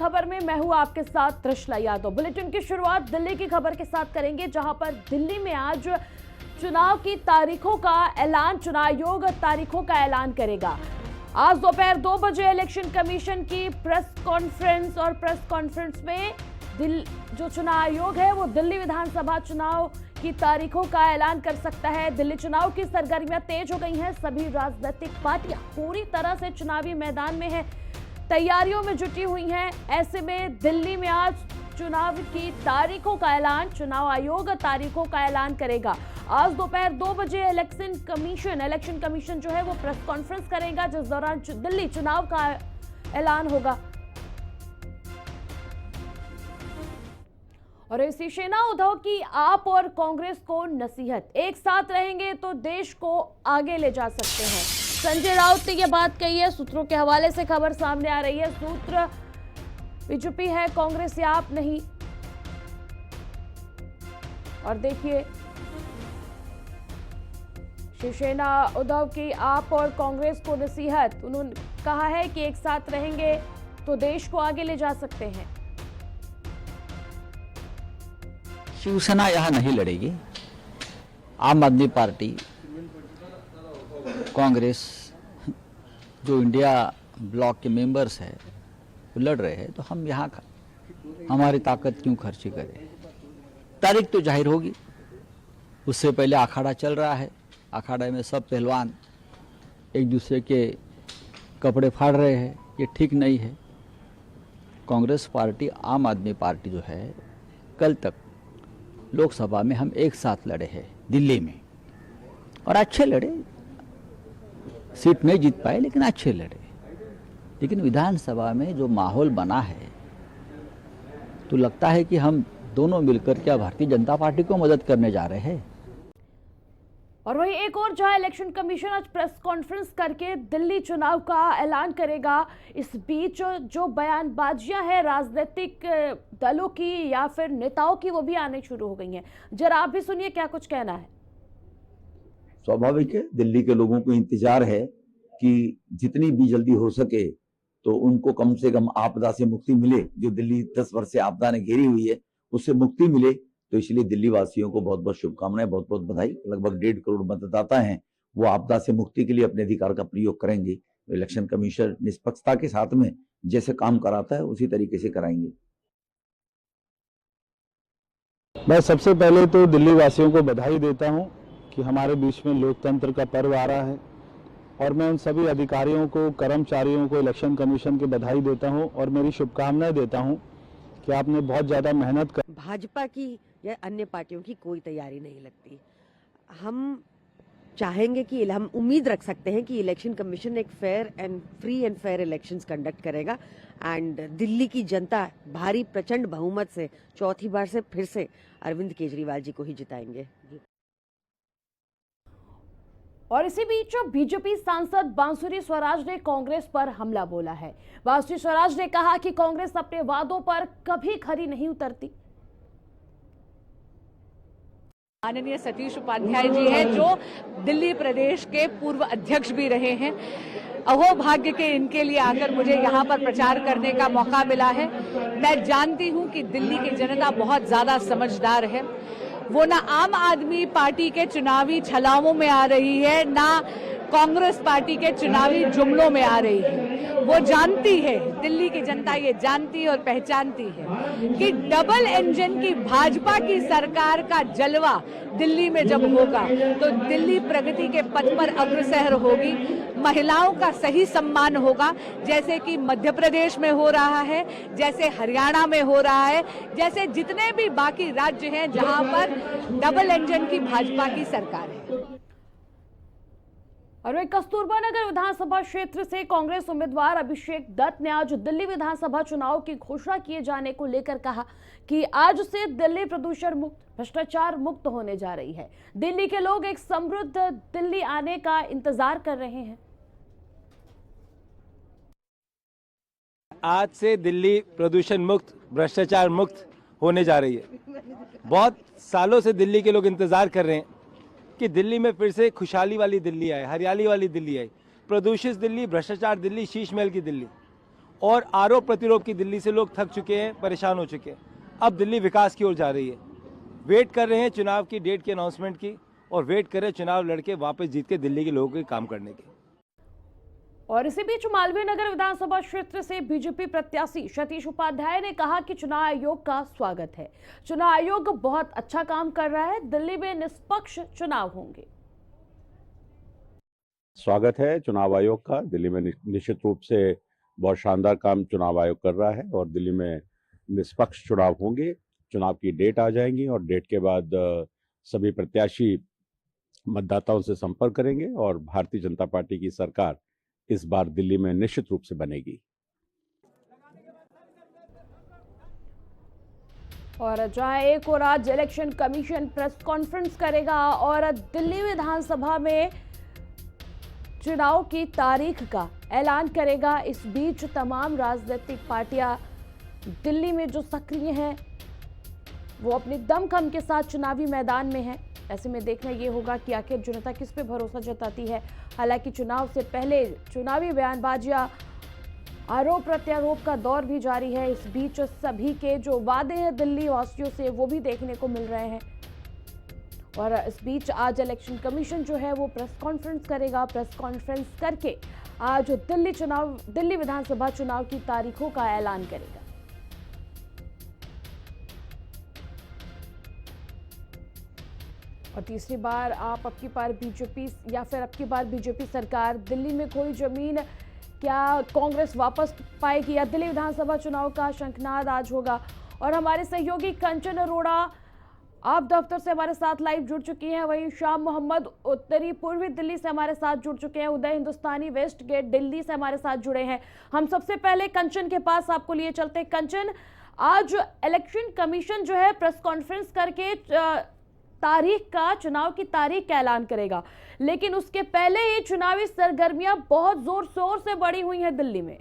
खबर में मैं हूं आपके साथ त्रिशला यादव। बुलेटिन की शुरुआत दिल्ली की खबर के साथ करेंगे, जहां पर दिल्ली में आज चुनाव की तारीखों का ऐलान, चुनाव आयोग तारीखों का ऐलान करेगा। आज दोपहर 2 बजे इलेक्शन कमीशन की प्रेस कॉन्फ्रेंस, और प्रेस कॉन्फ्रेंस में जो चुनाव आयोग है वो दिल्ली विधानसभा चुनाव की तारीखों का ऐलान कर सकता है। दिल्ली चुनाव की सरगर्मियां तेज हो गई हैं। सभी राजनीतिक पार्टियां पूरी तरह से चुनावी मैदान में हैं, तैयारियों में जुटी हुई हैं। ऐसे में दिल्ली में आज चुनाव की तारीखों का ऐलान, चुनाव आयोग तारीखों का ऐलान करेगा। आज दोपहर 2 बजे इलेक्शन कमीशन जो है वो प्रेस कॉन्फ्रेंस करेगा, जिस दौरान दिल्ली चुनाव का ऐलान होगा। और शिवसेना उद्धव की आप और कांग्रेस को नसीहत, एक साथ रहेंगे तो देश को आगे ले जा सकते हैं। संजय राउत ने यह बात कही है। सूत्रों के हवाले से खबर सामने आ रही है। सूत्र बीजेपी है, कांग्रेस या आप नहीं। और देखिए, शिवसेना उद्धव की आप और कांग्रेस को नसीहत, उन्होंने कहा है कि एक साथ रहेंगे तो देश को आगे ले जा सकते हैं। शिवसेना यहां नहीं लड़ेगी। आम आदमी पार्टी, कांग्रेस, जो इंडिया ब्लॉक के मेंबर्स है वो लड़ रहे हैं, तो हम यहाँ हमारी ताकत क्यों खर्ची करें। तारीख तो जाहिर होगी, उससे पहले अखाड़ा चल रहा है। अखाड़े में सब पहलवान एक दूसरे के कपड़े फाड़ रहे हैं, ये ठीक नहीं है। कांग्रेस पार्टी, आम आदमी पार्टी जो है, कल तक लोकसभा में हम एक साथ लड़े हैं दिल्ली में, और अच्छे लड़े। सीट नहीं जीत पाए लेकिन अच्छे लड़े। लेकिन विधानसभा में जो माहौल बना है, तो लगता है कि हम दोनों मिलकर क्या भारतीय जनता पार्टी को मदद करने जा रहे हैं। और वहीं एक और, जहां इलेक्शन कमीशन आज प्रेस कॉन्फ्रेंस करके दिल्ली चुनाव का ऐलान करेगा, इस बीच जो बयानबाजियां हैं राजनीतिक दलों की या फिर नेताओं की, वो भी आने शुरू हो गई हैं। जरा आप भी सुनिए क्या कुछ कहना है। स्वाभाविक है, दिल्ली के लोगों को इंतजार है कि जितनी भी जल्दी हो सके तो उनको कम से कम आपदा से मुक्ति मिले। जो दिल्ली 10 वर्ष से आपदा ने घेरी हुई है, उससे मुक्ति मिले। तो इसलिए दिल्ली वासियों को बहुत बहुत शुभकामनाएं, बहुत बहुत बधाई। लगभग 1.5 करोड़ मतदाता हैं, वो आपदा से मुक्ति के लिए अपने अधिकार का प्रयोग करेंगे। इलेक्शन कमीशन निष्पक्षता के साथ में जैसे काम कराता है उसी तरीके से कराएंगे। मैं सबसे पहले तो दिल्ली वासियों को बधाई देता हूं कि हमारे बीच में लोकतंत्र का पर्व आ रहा है, और मैं उन सभी अधिकारियों को, कर्मचारियों को, इलेक्शन कमीशन की बधाई देता हूं और मेरी शुभकामनाएं देता हूं कि आपने बहुत ज़्यादा मेहनत कर। भाजपा की या अन्य पार्टियों की कोई तैयारी नहीं लगती। हम चाहेंगे कि हम उम्मीद रख सकते हैं कि इलेक्शन कमीशन एक free and fair elections conduct करेगा, एंड दिल्ली की जनता भारी प्रचंड बहुमत से चौथी बार से फिर से अरविंद केजरीवाल जी को ही जिताएंगे। और इसी बीच बीजेपी सांसद बांसुरी स्वराज ने कांग्रेस पर हमला बोला है। बांसुरी स्वराज ने कहा कि कांग्रेस अपने वादों पर कभी खरी नहीं उतरती। माननीय सतीश उपाध्याय जी हैं, जो दिल्ली प्रदेश के पूर्व अध्यक्ष भी रहे हैं। अहोभाग्य के इनके लिए आकर मुझे यहाँ पर प्रचार करने का मौका मिला है। मैं जानती हूँ कि दिल्ली की जनता बहुत ज्यादा समझदार है। वो ना आम आदमी पार्टी के चुनावी छलावों में आ रही है, ना कांग्रेस पार्टी के चुनावी जुमलों में आ रही है। वो जानती है, दिल्ली की जनता ये जानती है और पहचानती है कि डबल इंजन की भाजपा की सरकार का जलवा दिल्ली में जब होगा तो दिल्ली प्रगति के पथ पर अग्रसर होगी। महिलाओं का सही सम्मान होगा, जैसे कि मध्य प्रदेश में हो रहा है, जैसे हरियाणा में हो रहा है, जैसे जितने भी बाकी राज्य हैं जहां पर डबल इंजन की भाजपा की सरकार है। और वही कस्तूरबा नगर विधानसभा क्षेत्र से कांग्रेस उम्मीदवार अभिषेक दत्त ने आज दिल्ली विधानसभा चुनाव की घोषणा किए जाने को लेकर कहा कि आज से दिल्ली प्रदूषण मुक्त, भ्रष्टाचार मुक्त होने जा रही है। दिल्ली के लोग एक समृद्ध दिल्ली आने का इंतजार कर रहे हैं। आज से दिल्ली प्रदूषण मुक्त, भ्रष्टाचार मुक्त होने जा रही है। बहुत सालों से दिल्ली के लोग इंतजार कर रहे हैं कि दिल्ली में फिर से खुशहाली वाली दिल्ली आए, हरियाली वाली दिल्ली आए, प्रदूषित दिल्ली, भ्रष्टाचार दिल्ली, शीश महल की दिल्ली, और आरोप प्रतिरोध की दिल्ली से लोग थक चुके हैं, परेशान हो चुके हैं। अब दिल्ली विकास की ओर जा रही है। वेट कर रहे हैं चुनाव की डेट की अनाउंसमेंट की, और वेट कर रहे हैं चुनाव लड़के वापस जीत के दिल्ली के लोगों के काम करने के। और इसी बीच मालवीय नगर विधानसभा क्षेत्र से बीजेपी प्रत्याशी सतीश उपाध्याय ने कहा कि चुनाव आयोग का स्वागत है। चुनाव आयोग बहुत अच्छा काम कर रहा है, दिल्ली में निष्पक्ष चुनाव होंगे। स्वागत है चुनाव आयोग का। दिल्ली में निश्चित रूप से बहुत शानदार काम चुनाव आयोग कर रहा है और दिल्ली में निष्पक्ष चुनाव होंगे। चुनाव की डेट आ जाएंगी और डेट के बाद सभी प्रत्याशी मतदाताओं से संपर्क करेंगे और भारतीय जनता पार्टी की सरकार इस बार दिल्ली में निश्चित रूप से बनेगी। और जहां एक और आज इलेक्शन कमीशन प्रेस कॉन्फ्रेंस करेगा और दिल्ली विधानसभा में चुनाव की तारीख का ऐलान करेगा। इस बीच तमाम राजनीतिक पार्टियां दिल्ली में जो सक्रिय हैं वो अपनी दमखम के साथ चुनावी मैदान में हैं। ऐसे में देखना ये होगा कि आखिर जनता किस पे भरोसा जताती है। हालांकि चुनाव से पहले चुनावी बयानबाजियां, आरोप प्रत्यारोप का दौर भी जारी है। इस बीच सभी के जो वादे हैं दिल्ली वासियों से वो भी देखने को मिल रहे हैं। और इस बीच आज इलेक्शन कमीशन जो है वो प्रेस कॉन्फ्रेंस करेगा। प्रेस कॉन्फ्रेंस करके आज दिल्ली विधानसभा चुनाव की तारीखों का ऐलान करेगा। और तीसरी बार अब की बार बीजेपी सरकार दिल्ली में कोई जमीन, क्या कांग्रेस वापस पाएगी या दिल्ली विधानसभा चुनाव का शंखनाद आज होगा। और हमारे सहयोगी कंचन अरोड़ा आप दफ्तर से हमारे साथ लाइव जुड़ चुकी हैं, वहीं शाम मोहम्मद उत्तरी पूर्वी दिल्ली से हमारे साथ जुड़ चुके हैं, उदय हिंदुस्तानी वेस्ट गेट दिल्ली से हमारे साथ जुड़े हैं। हम सबसे पहले कंचन के पास आपको लिए चलते हैं। कंचन, आज इलेक्शन कमीशन जो है प्रेस कॉन्फ्रेंस करके चुनाव की तारीख का ऐलान करेगा, लेकिन उसके पहले ही चुनावी सरगर्मियां बहुत जोर शोर से बढ़ी हुई हैं दिल्ली में।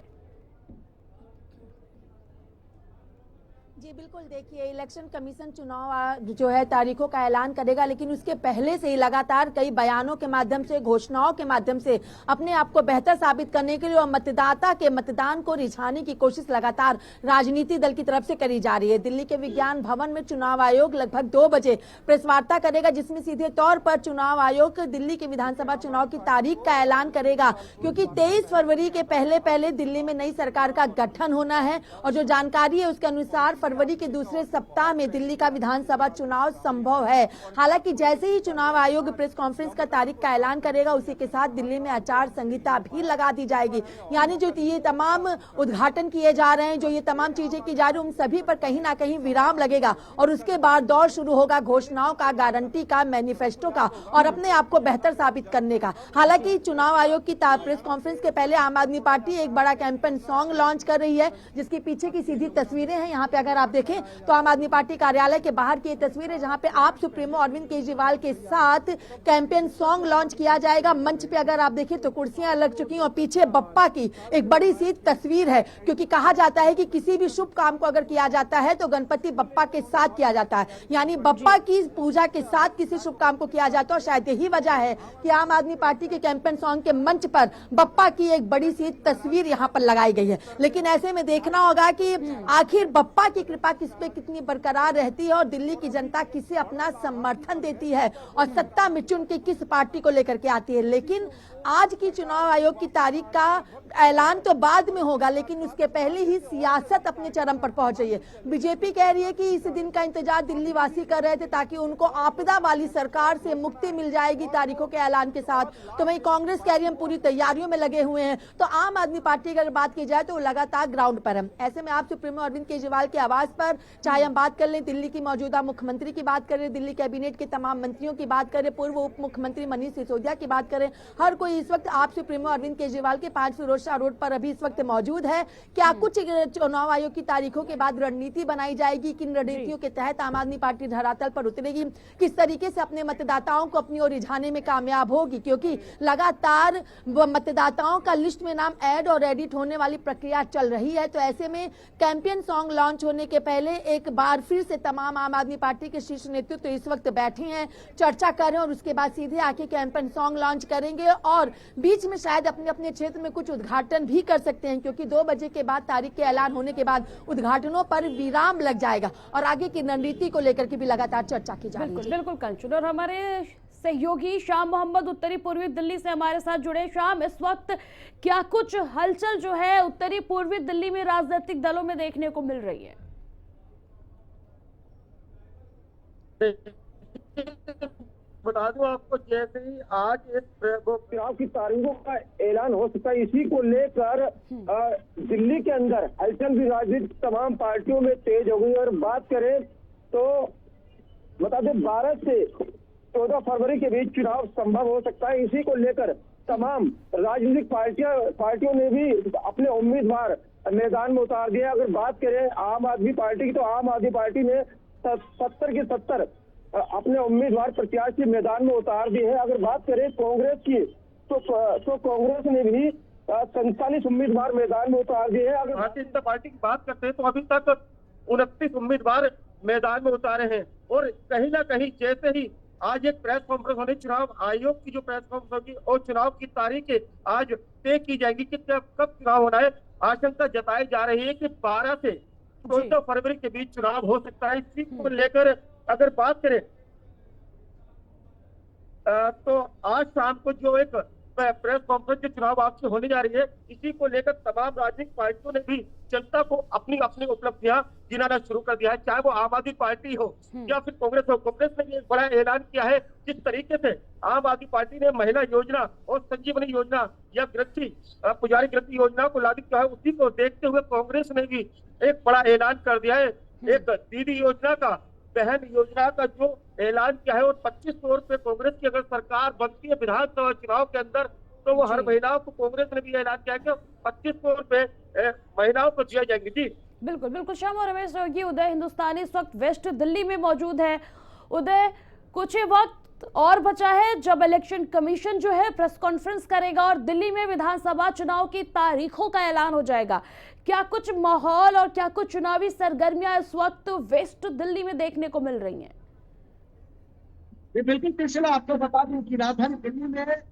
जी बिल्कुल, देखिए इलेक्शन कमीशन चुनाव जो है तारीखों का ऐलान करेगा, लेकिन उसके पहले से ही लगातार कई बयानों के माध्यम से, घोषणाओं के माध्यम से अपने आप को बेहतर साबित करने के लिए और मतदाता के मतदान को रिझाने की कोशिश लगातार राजनीतिक दल की तरफ से करी जा रही है। दिल्ली के विज्ञान भवन में चुनाव आयोग लगभग 2 बजे प्रेस वार्ता करेगा, जिसमें सीधे तौर पर चुनाव आयोग दिल्ली के विधानसभा चुनाव की तारीख का ऐलान करेगा, क्योंकि 23 फरवरी के पहले दिल्ली में नई सरकार का गठन होना है और जो जानकारी है उसके अनुसार फरवरी के दूसरे सप्ताह में दिल्ली का विधानसभा चुनाव संभव है। हालांकि जैसे ही चुनाव आयोग प्रेस कॉन्फ्रेंस का तारीख का ऐलान करेगा, उसी के साथ दिल्ली में आचार संहिता भी लगा दी जाएगी। यानी जो ये तमाम उद्घाटन किए जा रहे हैं, जो ये तमाम चीजें की जा रही है, उन सभी पर कहीं ना कहीं विराम लगेगा और उसके बाद दौर शुरू होगा घोषणाओं का, गारंटी का, मैनिफेस्टो का और अपने आप को बेहतर साबित करने का। हालांकि चुनाव आयोग की प्रेस कॉन्फ्रेंस के पहले आम आदमी पार्टी एक बड़ा कैंपेन सॉन्ग लॉन्च कर रही है, जिसके पीछे की सीधी तस्वीरें हैं। यहाँ पे अगर आप देखें तो आम आदमी पार्टी कार्यालय के बाहर की तस्वीर है, जहां पे आप सुप्रीमो अरविंद केजरीवाल के साथ कैंपेन सॉन्ग लॉन्च किया जाएगा। मंच पे अगर आप देखें तो कुर्सियां लग चुकी हैं और पीछे बप्पा की एक बड़ी सी तस्वीर है, क्योंकि कहा जाता है कि किसी भी शुभ काम को अगर किया जाता है तो गणपति बप्पा के साथ किया जाता है, यानी बप्पा की पूजा के साथ किसी शुभ काम को किया जाता है। और शायद यही वजह है कि आम आदमी पार्टी के कैंपेन सॉन्ग के मंच पर बप्पा की एक बड़ी सी तस्वीर यहाँ पर लगाई गई है। लेकिन ऐसे में देखना होगा कि आखिर बप्पा की कृपा किस पे कितनी बरकरार रहती है और दिल्ली की जनता किसे अपना समर्थन देती है और सत्ता में चुन के किस पार्टी को लेकर के आती है। लेकिन आज की चुनाव आयोग की तारीख का ऐलान तो बाद में होगा, लेकिन उसके पहले ही सियासत अपने चरम पर पहुंच रही है। बीजेपी कह रही है कि इस दिन का इंतजार दिल्ली वासी कर रहे थे ताकि उनको आपदा वाली सरकार से मुक्ति मिल जाएगी तारीखों के ऐलान के साथ। तो वहीं कांग्रेस कह रही है हम पूरी तैयारियों में लगे हुए हैं। तो आम आदमी पार्टी की अगर बात की जाए तो वो लगातार ग्राउंड पर है। ऐसे में आप सुप्रीमो अरविंद केजरीवाल के आवास पर, चाहे हम बात कर लें दिल्ली की मौजूदा मुख्यमंत्री की बात करें, दिल्ली कैबिनेट के तमाम मंत्रियों की बात करें, पूर्व उप मुख्यमंत्री मनीष सिसोदिया की बात करें, हर कोई इस वक्त आप सुप्रीमो अरविंद केजरीवाल के 5 फिरोज शाह रोड पर अभी इस वक्त मौजूद है। क्या कुछ चुनाव आयोग की तारीखों के बाद रणनीति बनाई जाएगी, किन रणनीतियों के तहत आम आदमी पार्टी धरातल पर उतरेगी, किस तरीके से अपने मतदाताओं को अपनी ओर रिझाने में कामयाब होगी, क्योंकि लगातार मतदाताओं का लिस्ट में नाम ऐड और एडिट होने वाली प्रक्रिया चल रही है। तो ऐसे में कैंपेन सॉन्ग लॉन्च होने के पहले एक बार फिर से तमाम आम आदमी पार्टी के शीर्ष नेतृत्व इस वक्त बैठे हैं, चर्चा कर रहे हैं और उसके बाद सीधे आके कैंपेन सॉन्ग लॉन्च करेंगे और बीच में शायद अपने अपने क्षेत्र में कुछ उद्घाटन भी कर सकते हैं, क्योंकि 2 बजे के बाद तारीख के ऐलान होने के बाद उद्घाटनों पर विराम लग जाएगा और आगे की रणनीति को लेकर के भी लगातार चर्चा की जा रही है। बिल्कुल कंचन, और हमारे सहयोगी शाम मोहम्मद उत्तरी पूर्वी दिल्ली से हमारे साथ जुड़े। शाम, इस वक्त क्या कुछ हलचल जो है उत्तरी पूर्वी दिल्ली में राजनीतिक दलों में देखने को मिल रही है? बता दूं आपको, जैसे ही आज इस चुनाव की तारीखों का ऐलान हो सकता है, इसी को लेकर दिल्ली के अंदर हलचल भी राजनीतिक तमाम पार्टियों में तेज हो गई। और बात करें तो बता दें 12 से 14 फरवरी के बीच चुनाव संभव हो सकता है। इसी को लेकर तमाम राजनीतिक पार्टियों ने भी अपने उम्मीदवार मैदान में उतार दिया। अगर बात करें आम आदमी पार्टी की, तो आम आदमी पार्टी ने 70 के 70 अपने उम्मीदवार प्रत्याशी मैदान में उतार दिए हैं। अगर बात करें कांग्रेस की, तो कांग्रेस ने भी 47 उम्मीदवार मैदान में उतार दिए हैं। अगर भारतीय जनता पार्टी की बात करते हैं तो अभी तक 29 उम्मीदवार मैदान में उतारे हैं। और कहीं ना कहीं जैसे ही आज एक प्रेस कॉन्फ्रेंस होनी, चुनाव आयोग की जो प्रेस कॉन्फ्रेंस होगी और चुनाव की तारीखें आज तय की जाएंगी कि कब चुनाव होना है। आशंका जताई जा रही है कि 12 से 14 फरवरी के बीच चुनाव हो सकता है। इसी को लेकर अगर बात करें तो आज शाम को जो एक प्रेस कॉन्फ्रेंस जो चुनाव आयोग से होने जा रही है, इसी को लेकर तमाम राजनीतिक पार्टियों ने भी जनता को अपनी अपनी उपलब्धियां गिनाना शुरू कर दिया है, चाहे वो आम आदमी पार्टी हो या फिर कांग्रेस हो। कांग्रेस ने भी एक बड़ा ऐलान किया है, जिस तरीके से आम आदमी पार्टी ने महिला योजना और संजीवनी योजना या पुजारी ग्रंथि योजना को लागू किया है, उसी को देखते हुए कांग्रेस ने भी एक बड़ा ऐलान कर दिया है। एक दीदी योजना का, बहन योजना का जो ऐलान किया है, और 2500 रुपए कांग्रेस की अगर सरकार बनती है विधानसभा चुनाव के अंदर, तो वो हर महिलाओं को, कांग्रेस ने भी ऐलान किया कि 2500 रुपए महिलाओं को दिया जाएंगे। जी बिल्कुल शाम और रमेश योगी। उदय हिंदुस्तानी इस वक्त वेस्ट दिल्ली में मौजूद है। उदय, कुछ ही वक्त और बचा है जब इलेक्शन कमीशन जो है प्रेस कॉन्फ्रेंस करेगा और दिल्ली में विधानसभा चुनाव की तारीखों का ऐलान हो जाएगा। क्या कुछ माहौल और क्या कुछ चुनावी सरगर्मियां इस वक्त वेस्ट दिल्ली में देखने को मिल रही हैं? बिल्कुल कृष्णा, आपको बता दूं कि राजधानी दिल्ली में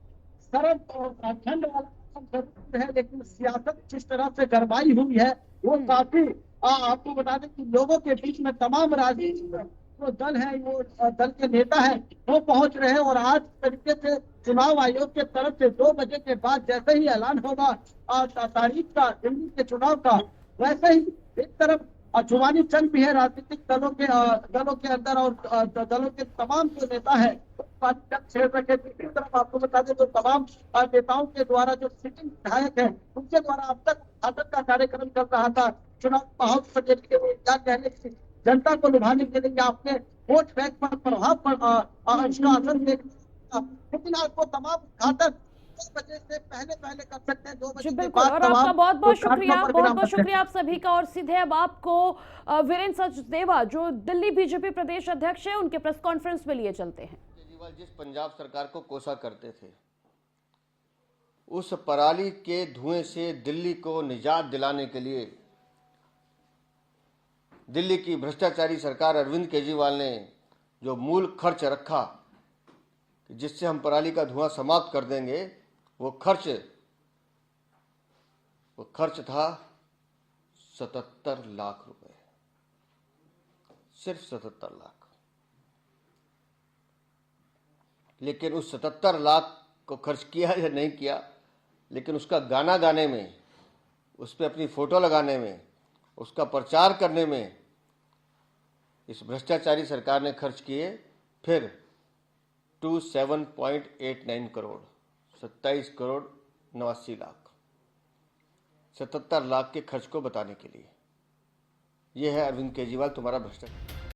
सरद और ठंड वाला मौसम है, लेकिन सियासत जिस तरह से गरमाई हुई है वो काफी, आपको बता दें कि लोगों के बीच में तमाम राजनीतिक जो दल है, वो दल के नेता है, वो पहुंच रहे हैं। और आज तरीके से चुनाव आयोग के तरफ से 2 बजे के बाद जैसे ही ऐलान होगा तारीख का दिल्ली के चुनाव का, वैसे ही एक तरफ जुबानी जंग भी है राजनीतिक दलों के अंदर, और दलों के तमाम जो नेता है छेड़ रखे। दूसरी तरफ आपको बता दें तो तमाम नेताओं के द्वारा जो सिटिंग विधायक है, उनके द्वारा अब तक उद्घाटन का कार्यक्रम चल रहा था चुनाव माहौल सजेने के लिए, क्या कहने की जनता को लुभाने के लिए, अपने वोट बैंक पर प्रभाव पर इसका असर देखना। लेकिन आपको तमाम उद्घाटन 2 बजे से पहले कर सकते हैं। 2 बजे के बाद और आपका बहुत बहुत शुक्रिया आप सभी का। और सीधे अब आपको वीरेंद्र सचदेवा जो दिल्ली बीजेपी प्रदेश अध्यक्ष है, उनके प्रेस कॉन्फ्रेंस में लिए चलते हैं। केजरीवाल जिस पंजाब सरकार को कोसा करते थे, उस पराली के धुएं से दिल्ली को निजात दिलाने के लिए दिल्ली की भ्रष्टाचारी सरकार अरविंद केजरीवाल ने जो मूल खर्च रखा जिससे हम पराली का धुआं समाप्त कर देंगे, वो खर्च था 77 लाख रुपए, सिर्फ 77 लाख। लेकिन उस 77 लाख को खर्च किया या नहीं किया, लेकिन उसका गाना गाने में, उस पर अपनी फोटो लगाने में, उसका प्रचार करने में इस भ्रष्टाचारी सरकार ने खर्च किए फिर 27.89 करोड़, 27 करोड़ 89 लाख, 77 लाख के खर्च को बताने के लिए। यह है अरविंद केजरीवाल, तुम्हारा भ्रष्टाचार।